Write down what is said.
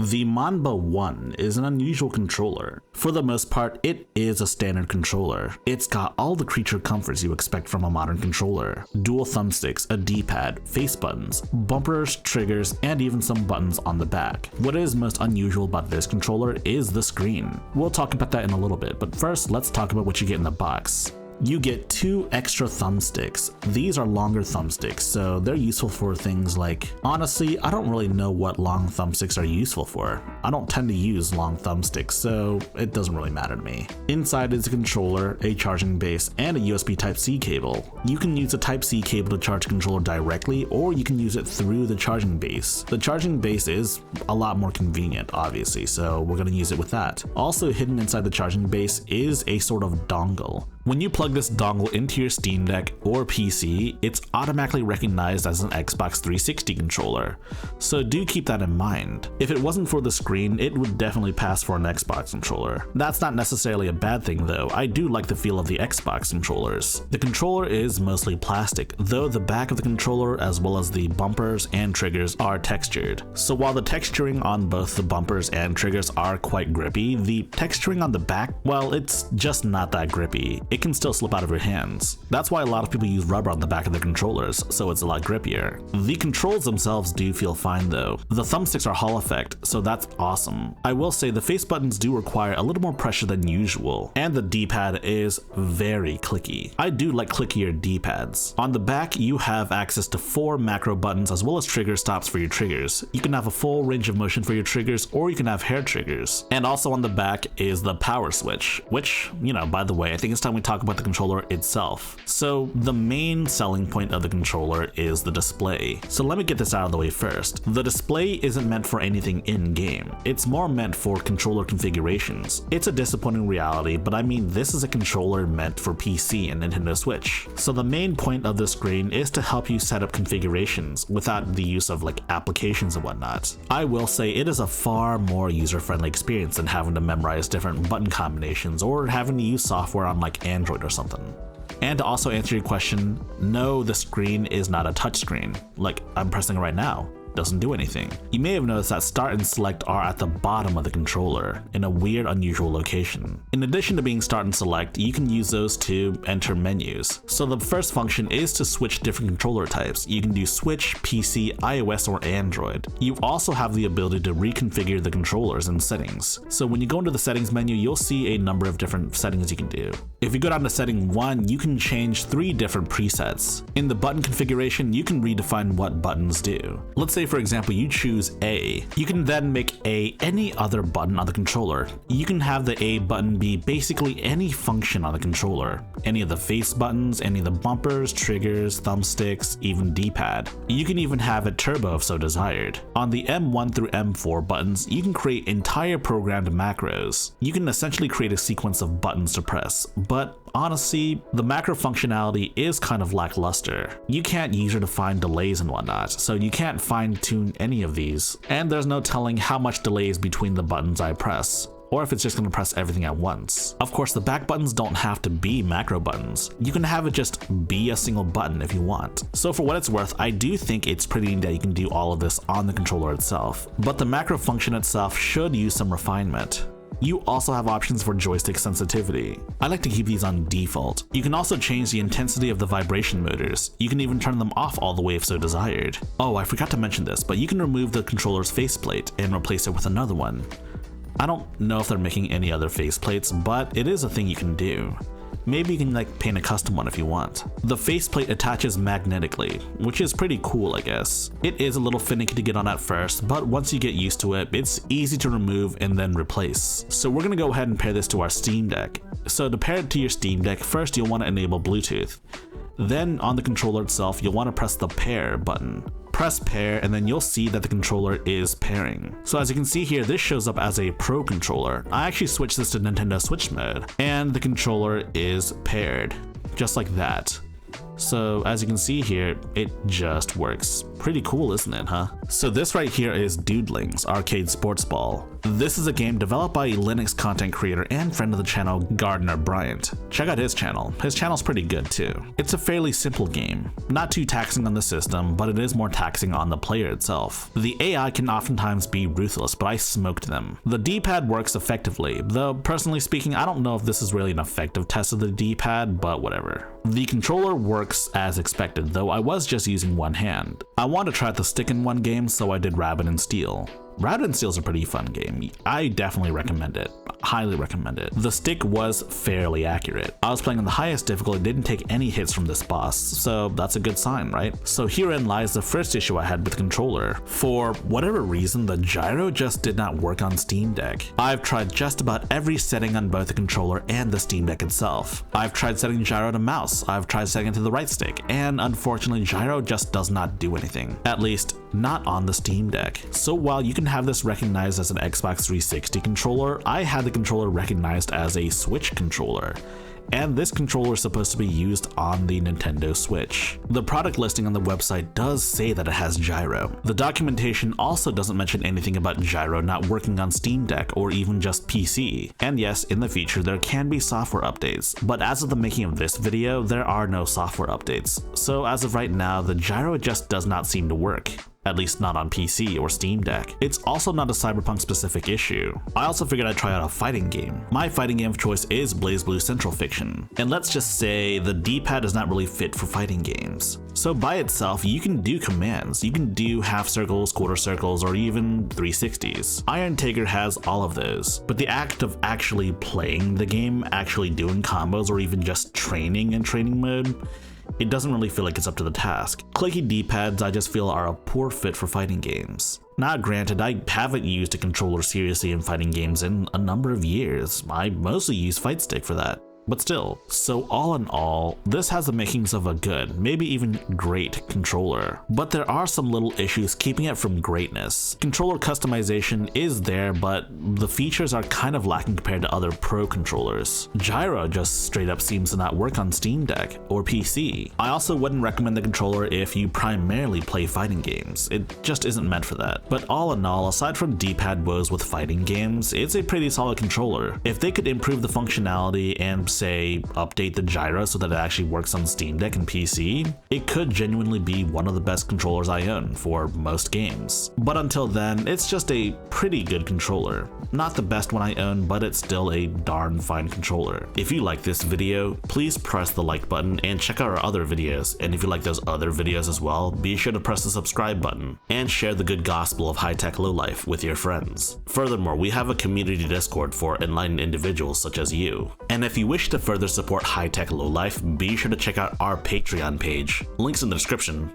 The ManbaOne is an unusual controller. For the most part, it is a standard controller. It's got all the creature comforts you expect from a modern controller. Dual thumbsticks, a D-pad, face buttons, bumpers, triggers, and even some buttons on the back. What is most unusual about this controller is the screen. We'll talk about that in a little bit, but first let's talk about what you get in the box. You get 2 extra thumbsticks. These are longer thumbsticks, so they're useful for things like, honestly, I don't really know what long thumbsticks are useful for. I don't tend to use long thumbsticks, so it doesn't really matter to me. Inside is a controller, a charging base, and a USB Type-C cable. You can use a Type-C cable to charge a controller directly, or you can use it through the charging base. The charging base is a lot more convenient, obviously, so we're gonna use it with that. Also hidden inside the charging base is a sort of dongle. When you plug this dongle into your Steam Deck or PC, it's automatically recognized as an Xbox 360 controller, so do keep that in mind. If it wasn't for the screen, it would definitely pass for an Xbox controller. That's not necessarily a bad thing though. I do like the feel of the Xbox controllers. The controller is mostly plastic, though the back of the controller as well as the bumpers and triggers are textured. So while the texturing on both the bumpers and triggers are quite grippy, the texturing on the back, well, it's just not that grippy. It can still slip out of your hands. That's why a lot of people use rubber on the back of their controllers, so it's a lot grippier. The controls themselves do feel fine though. The thumbsticks are Hall effect, so that's awesome. I will say the face buttons do require a little more pressure than usual, and the D-pad is very clicky. I do like clickier D-pads. On the back, you have access to 4 macro buttons as well as trigger stops for your triggers. You can have a full range of motion for your triggers, or you can have hair triggers. And also on the back is the power switch, which, you know, by the way, I think it's time we talk about the controller itself. So the main selling point of the controller is the display. So let me get this out of the way first. The display isn't meant for anything in-game. It's more meant for controller configurations. It's a disappointing reality, but I mean, this is a controller meant for PC and Nintendo Switch. So the main point of the screen is to help you set up configurations without the use of like applications and whatnot. I will say it is a far more user-friendly experience than having to memorize different button combinations or having to use software on like Android or something. And to also answer your question, no, the screen is not a touchscreen. Like, I'm pressing it right now. Doesn't do anything. You may have noticed that start and select are at the bottom of the controller in a weird, unusual location. In addition to being start and select, you can use those to enter menus. So the first function is to switch different controller types. You can do Switch, PC, iOS, or Android. You also have the ability to reconfigure the controllers in settings. So when you go into the settings menu, you'll see a number of different settings you can do. If you go down to setting 1, you can change 3 different presets. In the button configuration, you can redefine what buttons do. Let's say for example you choose A. You can then make A any other button on the controller. You can have the A button be basically any function on the controller. Any of the face buttons, any of the bumpers, triggers, thumbsticks, even D-pad. You can even have it turbo if so desired. On the M1 through M4 buttons, you can create entire programmed macros. You can essentially create a sequence of buttons to press, but honestly, the macro functionality is kind of lackluster. You can't user-define delays and whatnot, so you can't fine-tune any of these, and there's no telling how much delays between the buttons I press, or if it's just going to press everything at once. Of course, the back buttons don't have to be macro buttons. You can have it just be a single button if you want. So for what it's worth, I do think it's pretty neat that you can do all of this on the controller itself, but the macro function itself should use some refinement. You also have options for joystick sensitivity. I like to keep these on default. You can also change the intensity of the vibration motors. You can even turn them off all the way if so desired. Oh, I forgot to mention this, but you can remove the controller's faceplate and replace it with another one. I don't know if they're making any other faceplates, but it is a thing you can do. Maybe you can like paint a custom one if you want. The faceplate attaches magnetically, which is pretty cool, I guess. It is a little finicky to get on at first, but once you get used to it, it's easy to remove and then replace. So we're gonna go ahead and pair this to our Steam Deck. So to pair it to your Steam Deck, first you'll want to enable Bluetooth. Then on the controller itself, you'll want to press the pair button. Press pair and then you'll see that the controller is pairing. So as you can see here, this shows up as a Pro controller. I actually switched this to Nintendo Switch mode and the controller is paired, just like that. So as you can see here, it just works. Pretty cool, isn't it, huh? So this right here is Dudelings Arcade Sports Ball. This is a game developed by Linux content creator and friend of the channel, Gardner Bryant. Check out his channel. His channel's pretty good too. It's a fairly simple game. Not too taxing on the system, but it is more taxing on the player itself. The AI can oftentimes be ruthless, but I smoked them. The D-pad works effectively, though personally speaking, I don't know if this is really an effective test of the D-pad, but whatever. The controller works as expected, though I was just using one hand. I wanted to try the stick-in-one game, so I did Rabbit and Steel. Rabbit and Steel is a pretty fun game. I definitely recommend it. Highly recommend it. The stick was fairly accurate. I was playing on the highest difficulty, didn't take any hits from this boss, so that's a good sign, right? So herein lies the first issue I had with the controller. For whatever reason, the gyro just did not work on Steam Deck. I've tried just about every setting on both the controller and the Steam Deck itself. I've tried setting gyro to mouse, I've tried setting it to the right stick, and unfortunately gyro just does not do anything. At least, not on the Steam Deck. So while you can have this recognized as an Xbox 360 controller, I had the controller recognized as a Switch controller. And this controller is supposed to be used on the Nintendo Switch. The product listing on the website does say that it has gyro. The documentation also doesn't mention anything about gyro not working on Steam Deck or even just PC. And yes, in the future there can be software updates, but as of the making of this video, there are no software updates. So as of right now, the gyro just does not seem to work. At least not on PC or Steam Deck. It's also not a Cyberpunk specific issue. I also figured I'd try out a fighting game. My fighting game of choice is BlazBlue Central Fiction. And let's just say the D-pad is not really fit for fighting games. So by itself, you can do commands. You can do half circles, quarter circles, or even 360s. Iron Taker has all of those. But the act of actually playing the game, actually doing combos, or even just training in training mode, it doesn't really feel like it's up to the task. Clicky D-pads I just feel are a poor fit for fighting games. Now granted, I haven't used a controller seriously in fighting games in a number of years. I mostly use Fight Stick for that. But still, so all in all, this has the makings of a good, maybe even great controller. But there are some little issues keeping it from greatness. Controller customization is there, but the features are kind of lacking compared to other pro controllers. Gyro just straight up seems to not work on Steam Deck or PC. I also wouldn't recommend the controller if you primarily play fighting games. It just isn't meant for that. But all in all, aside from D-pad woes with fighting games, it's a pretty solid controller. If they could improve the functionality and say update the gyro so that it actually works on Steam Deck and PC, it could genuinely be one of the best controllers I own for most games. But until then, it's just a pretty good controller. Not the best one I own, but it's still a darn fine controller. If you like this video, please press the like button and check out our other videos. And if you like those other videos as well, be sure to press the subscribe button and share the good gospel of high-tech lowlife with your friends. Furthermore, we have a community Discord for enlightened individuals such as you. And if you wish to further support high-tech lowlife, be sure to check out our Patreon page. Links in the description.